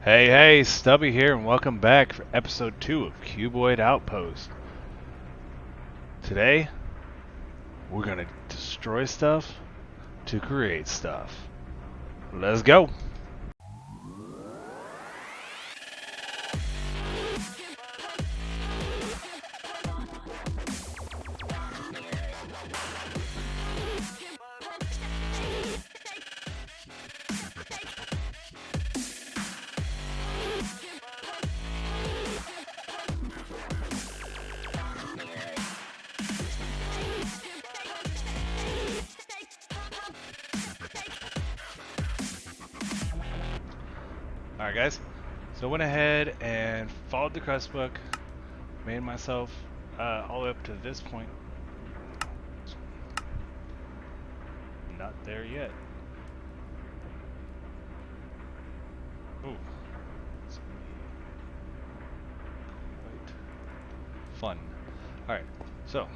Hey, Stubby here, and welcome back for episode 2 of Cuboid Outpost. Today, we're gonna destroy stuff to create stuff. Let's go! Alright guys, so I went ahead and followed the quest book, made myself all the way up to this point. Not there yet. Ooh, it's gonna be quite fun. Alright, so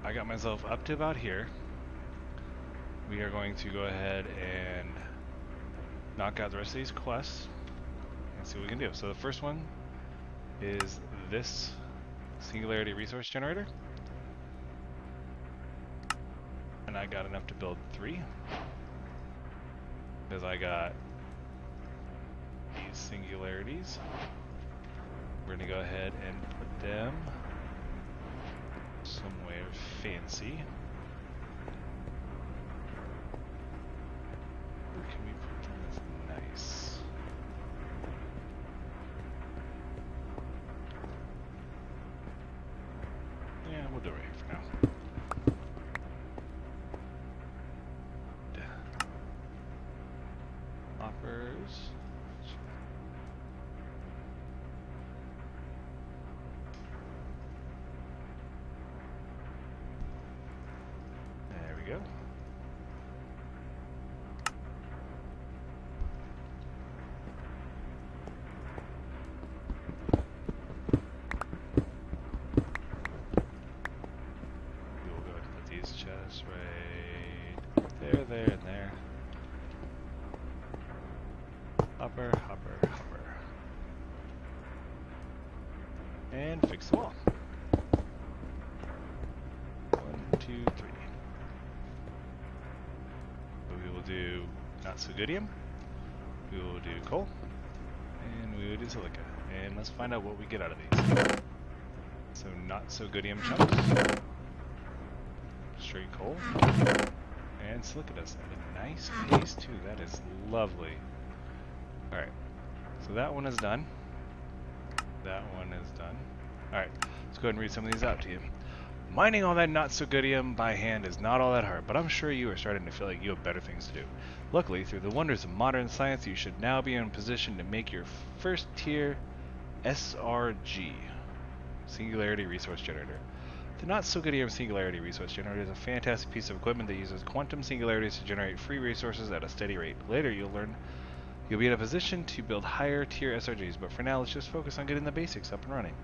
I got myself up to about here. We are going to go ahead and knock out the rest of these quests and see what we can do. So the first one is this Singularity resource generator, and I got enough to build 3 because I got these singularities. We're gonna go ahead and put them somewhere fancy. Where can we put them that's nice? Yeah, we'll do it right here for now. Hoppers. There we go. We will go ahead and put these chests right there, and there. Hopper. And fix the wall. 1, 2, 3. We will do not so goodium. We will do coal. And we will do silica. And let's find out what we get out of these. So not so goodium chunks. Straight coal. And silica does have a nice pace too. That is lovely. Alright. So that one is done. That one is done. Alright, let's go ahead and read some of these out to you. Mining all that not-so-goodium by hand is not all that hard, but I'm sure you are starting to feel like you have better things to do. Luckily, through the wonders of modern science, you should now be in a position to make your first-tier SRG, Singularity Resource Generator. The not-so-goodium Singularity Resource Generator is a fantastic piece of equipment that uses quantum singularities to generate free resources at a steady rate. Later, you'll be in a position to build higher tier SRGs, but for now let's just focus on getting the basics up and running.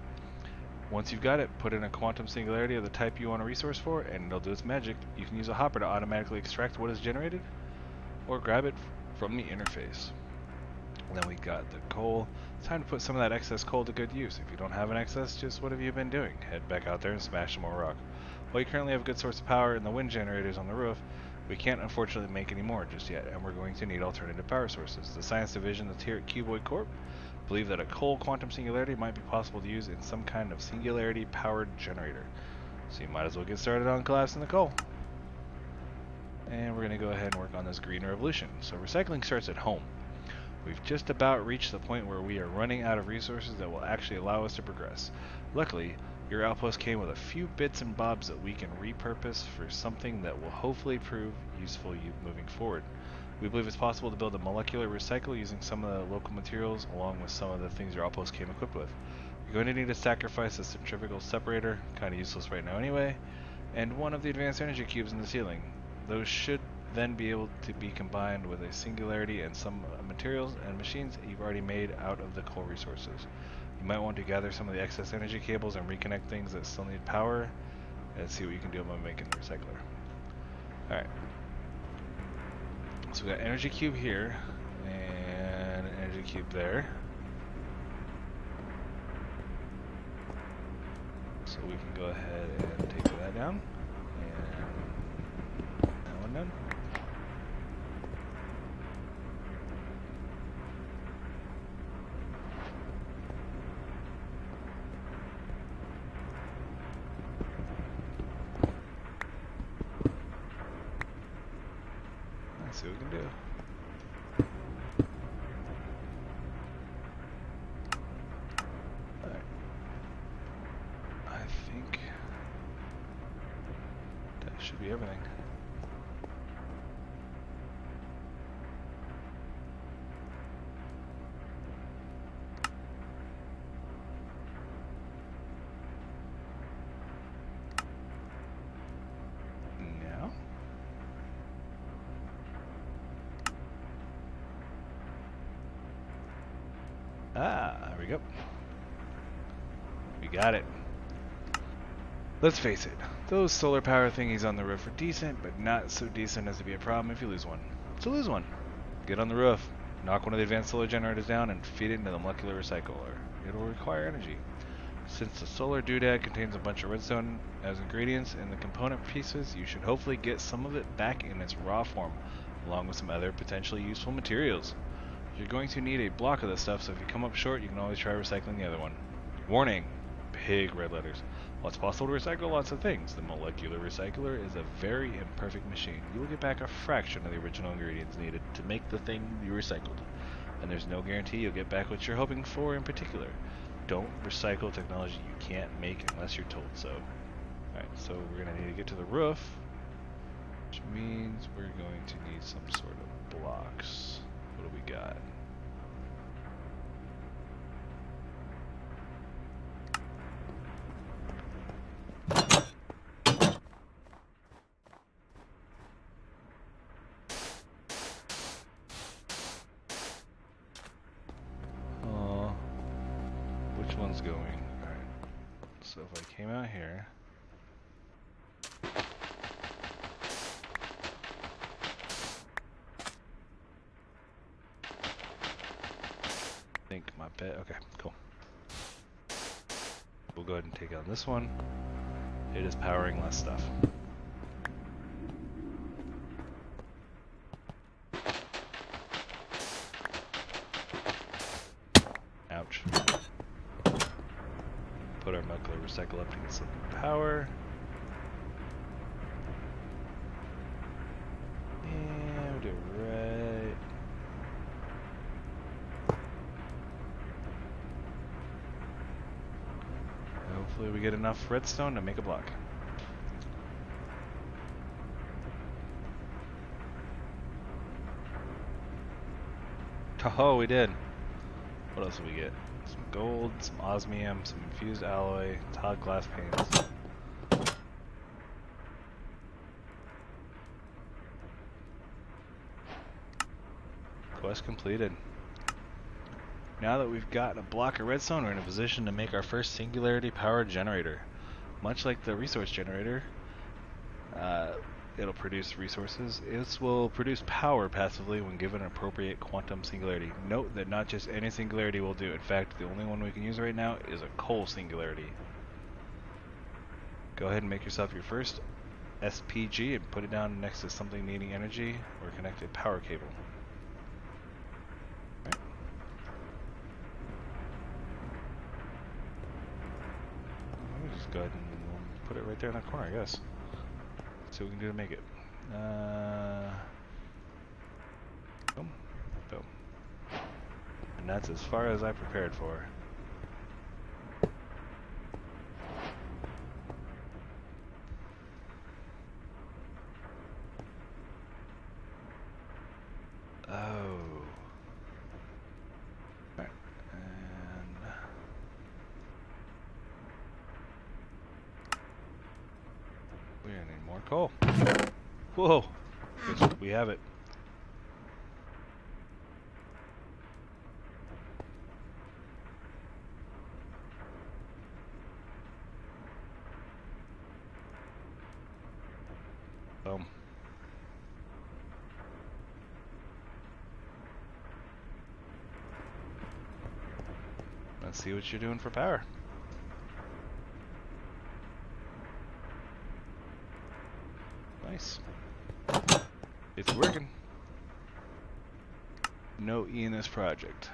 Once you've got it, put in a quantum singularity of the type you want a resource for, and it'll do its magic. You can use a hopper to automatically extract what is generated, or grab it from the interface. And then we got the coal. It's time to put some of that excess coal to good use. If you don't have an excess, just what have you been doing? Head back out there and smash some more rock. While you currently have a good source of power in the wind generators on the roof, we can't unfortunately make any more just yet, and we're going to need alternative power sources. The Science Division that's here at Cuboid Corp believe that a coal quantum singularity might be possible to use in some kind of singularity powered generator. So you might as well get started on collapsing the coal. And we're going to go ahead and work on this green revolution. So recycling starts at home. We've just about reached the point where we are running out of resources that will actually allow us to progress. Luckily, your outpost came with a few bits and bobs that we can repurpose for something that will hopefully prove useful moving forward. We believe it's possible to build a molecular recycle using some of the local materials along with some of the things your outpost came equipped with. You're going to need to sacrifice a centrifugal separator, kind of useless right now anyway, and one of the advanced energy cubes in the ceiling. Those should then be able to be combined with a singularity and some materials and machines you've already made out of the coal resources. You might want to gather some of the excess energy cables and reconnect things that still need power and see what you can do by making the recycler. Alright. So we got energy cube here and an energy cube there. So we can go ahead and take that down. And that one done. Let's see what we can do. Should be everything. Now. There we go. We got it. Let's face it, those solar power thingies on the roof are decent, but not so decent as to be a problem if you lose one. So lose one. Get on the roof, knock one of the advanced solar generators down, and feed it into the molecular recycler. It'll require energy. Since the solar doodad contains a bunch of redstone as ingredients in the component pieces, you should hopefully get some of it back in its raw form, along with some other potentially useful materials. You're going to need a block of this stuff, so if you come up short, you can always try recycling the other one. Warning! Big red letters. While it's possible to recycle lots of things, the molecular recycler is a very imperfect machine. You will get back a fraction of the original ingredients needed to make the thing you recycled. And there's no guarantee you'll get back what you're hoping for in particular. Don't recycle technology you can't make unless you're told so. Alright, so we're going to need to get to the roof, which means we're going to need some sort of blocks. What do we got? Which one's going? Alright. So if I came out here. Think my pet. Okay, cool. We'll go ahead and take out this one. It is powering less stuff. Ouch. Put our molecular recycle up to get some power. And we'll do it right. Hopefully we get enough redstone to make a block. Oh, we did. What else did we get? Some gold, some osmium, some infused alloy, hot glass panes. Quest completed. Now that we've got a block of redstone, we're in a position to make our first Singularity powered generator. Much like the resource generator, it'll produce resources. It will produce power passively when given an appropriate quantum singularity. Note that not just any singularity will do. In fact, the only one we can use right now is a coal singularity. Go ahead and make yourself your first SPG and put it down next to something needing energy or connected power cable. Right. Let me just go ahead and put it right there in the corner, I guess. See what we can do to make it. Boom. Boom. And that's as far as I prepared for. Oh. Right. And we're gonna need more coal. Whoa! We have it. Boom. Let's see what you're doing for power. Nice. It's working. No E in this project.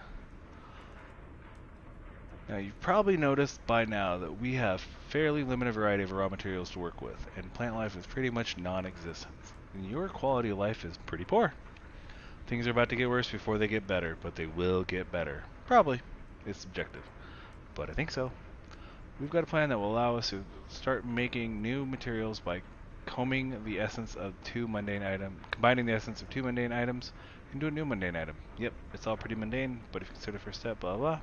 Now you've probably noticed by now that we have fairly limited variety of raw materials to work with, and plant life is pretty much non-existent. And your quality of life is pretty poor. Things are about to get worse before they get better, but they will get better. Probably. It's subjective. But I think so. We've got a plan that will allow us to start making new materials by combining the essence of two mundane items into a new mundane item. Yep, it's all pretty mundane, but if you consider the first step, blah blah.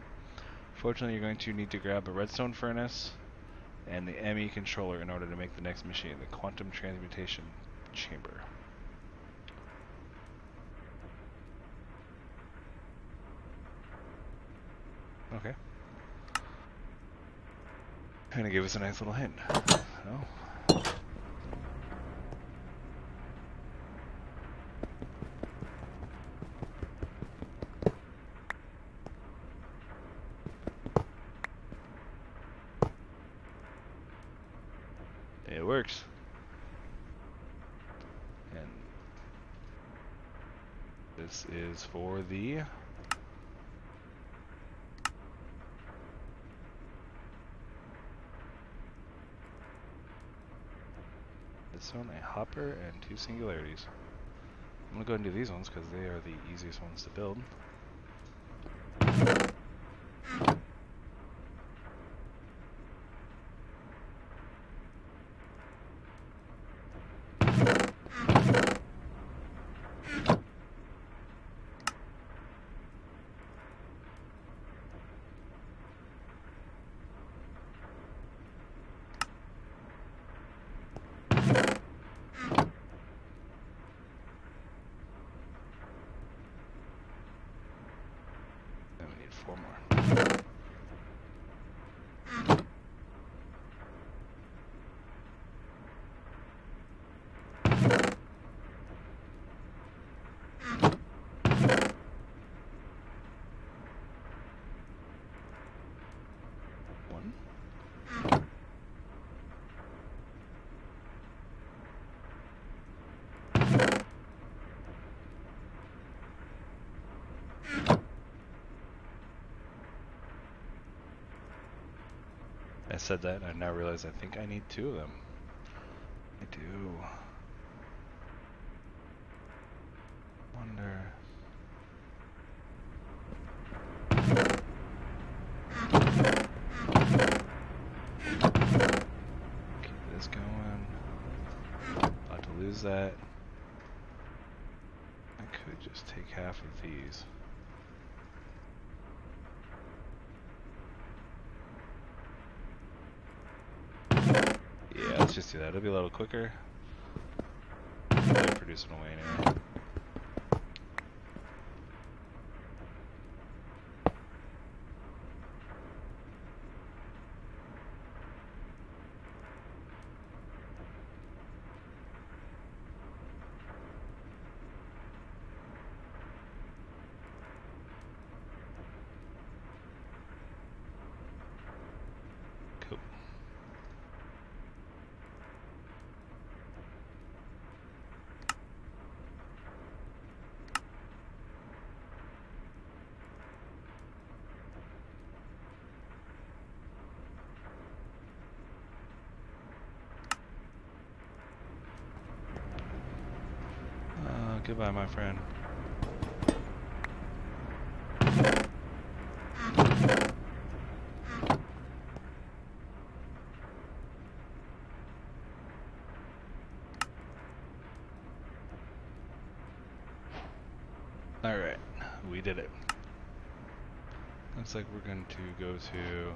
Fortunately, you're going to need to grab a redstone furnace and the ME controller in order to make the next machine, the quantum transmutation chamber. Okay. Kind of give us a nice little hint. Oh. It works. And this is for the this one, a hopper, and 2 singularities. I'm gonna go ahead and do these ones because they are the easiest ones to build. Then we need 4 more. One. I said that, and I now realize I think I need 2 of them. I do. Wonder. Keep this going. About to lose that. I could just take half of these. Yeah, let's just do that. It'll be a little quicker. They're producing away anyway. Cool. Goodbye, my friend. Alright, we did it. Looks like we're going to go to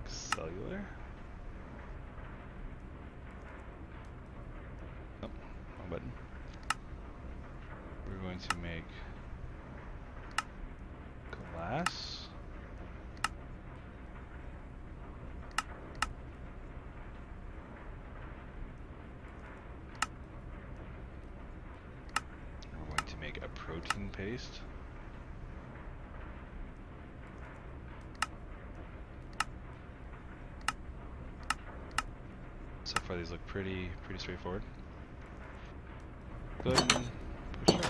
cellular. Oh, wrong button. We're going to make glass. paste. So far these look pretty straightforward. Go ahead and push it.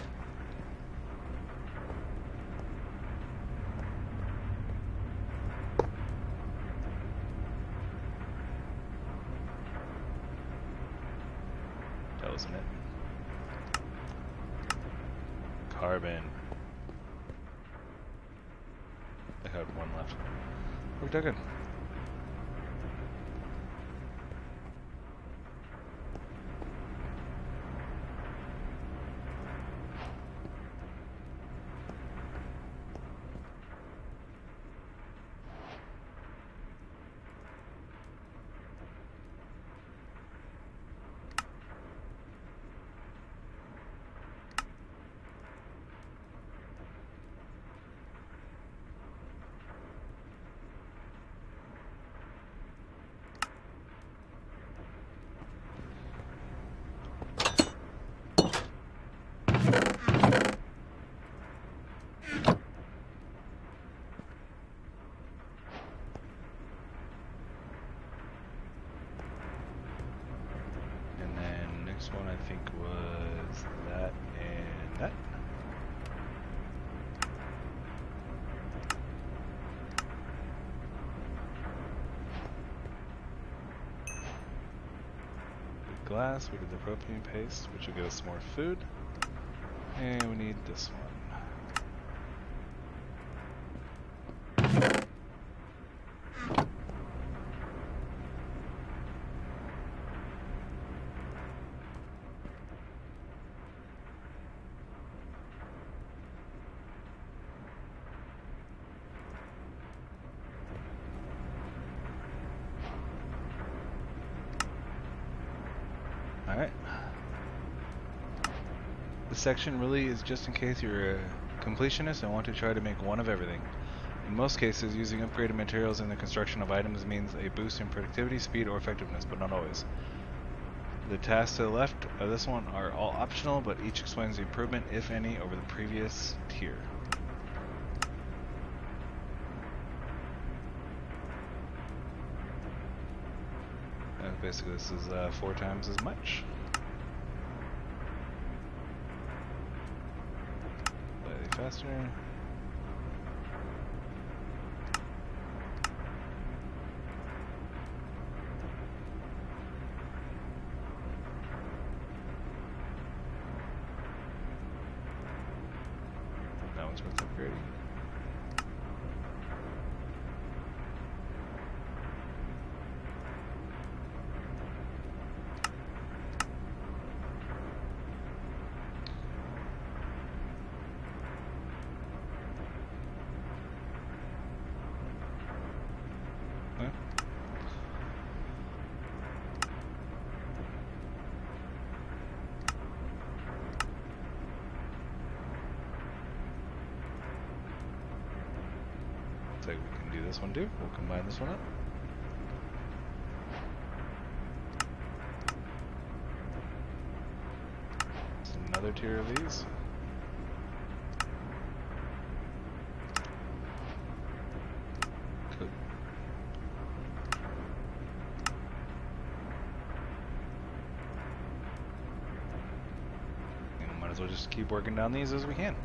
That wasn't it. Carbon. I had one left. Worked out good. Next one I think was that and that. The glass, we did the propane paste, which will get us more food. And we need this one. Alright. This section really is just in case you're a completionist and want to try to make one of everything. In most cases, using upgraded materials in the construction of items means a boost in productivity, speed, or effectiveness, but not always. The tasks to the left of this one are all optional, but each explains the improvement, if any, over the previous tier. Basically, this is 4 times as much. Slightly faster. That one's worth upgrading. Looks like we can do this one too. We'll combine this one up. Just another tier of these. Cool. And we might as well just keep working down these as we can.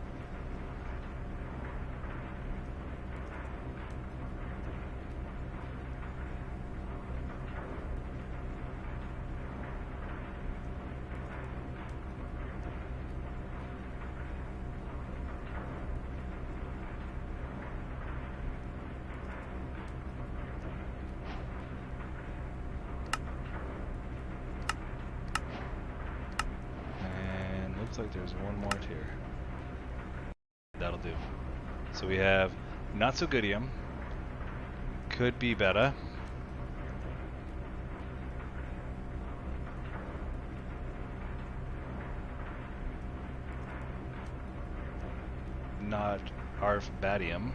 Looks like there's one more tier. That'll do. So we have not so goodium, could be better, not arf badium,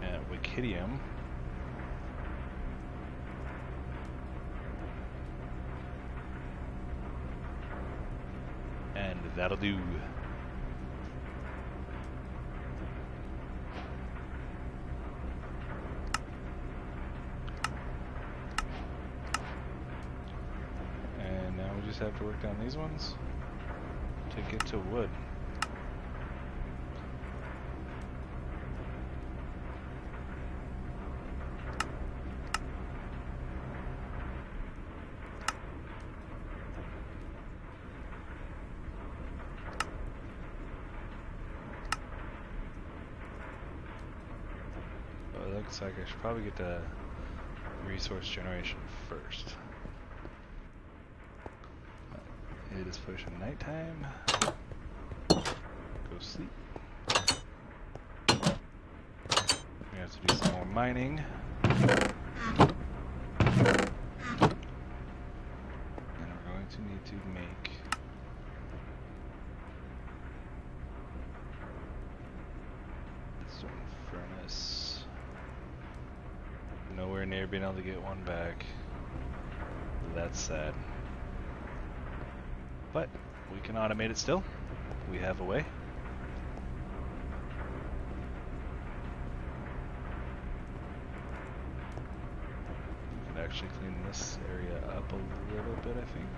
and wikidium. That'll do. And now we just have to work down these ones to get to wood. Looks like I should probably get the resource generation first. It is pushing nighttime. Go sleep. We have to do some more mining. And we're going to need to make a stone furnace. Nowhere near being able to get one back. That's sad. But we can automate it still. We have a way. We can actually clean this area up a little bit, I think.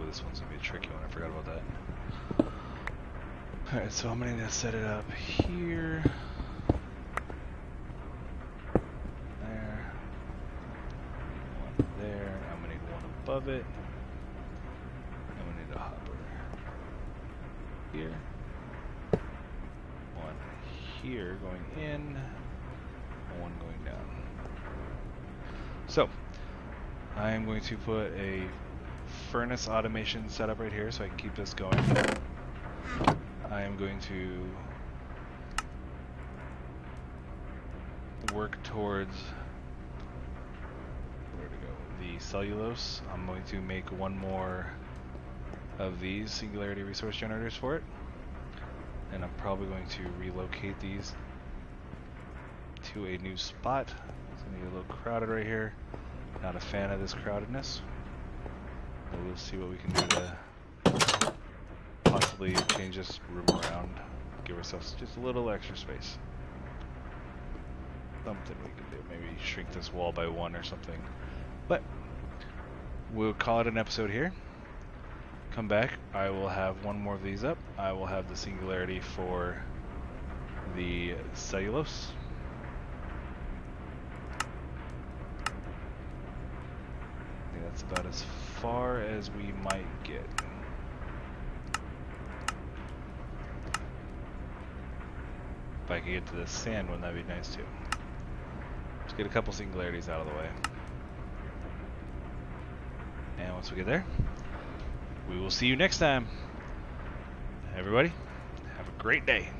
This one's gonna be a tricky one, I forgot about that. Alright, so I'm gonna set it up here. There. One there. I'm gonna need one above it. I'm gonna need a hopper. Here. One here going in. And one going down. So, I am going to put a furnace automation setup right here so I can keep this going. I am going to work towards where to go? The cellulose. I'm going to make one more of these Singularity resource generators for it. And I'm probably going to relocate these to a new spot. It's going to get a little crowded right here. Not a fan of this crowdedness. We'll see what we can do to possibly change this room around, give ourselves just a little extra space. Something we can do, maybe shrink this wall by 1 or something. But we'll call it an episode here. Come back, I will have one more of these up. I will have the Singularity for the cellulose. I think that's about as far as we might get. If I could get to the sand one, that'd be nice too. Let's get a couple Singularities out of the way. And once we get there, we will see you next time. Everybody, have a great day.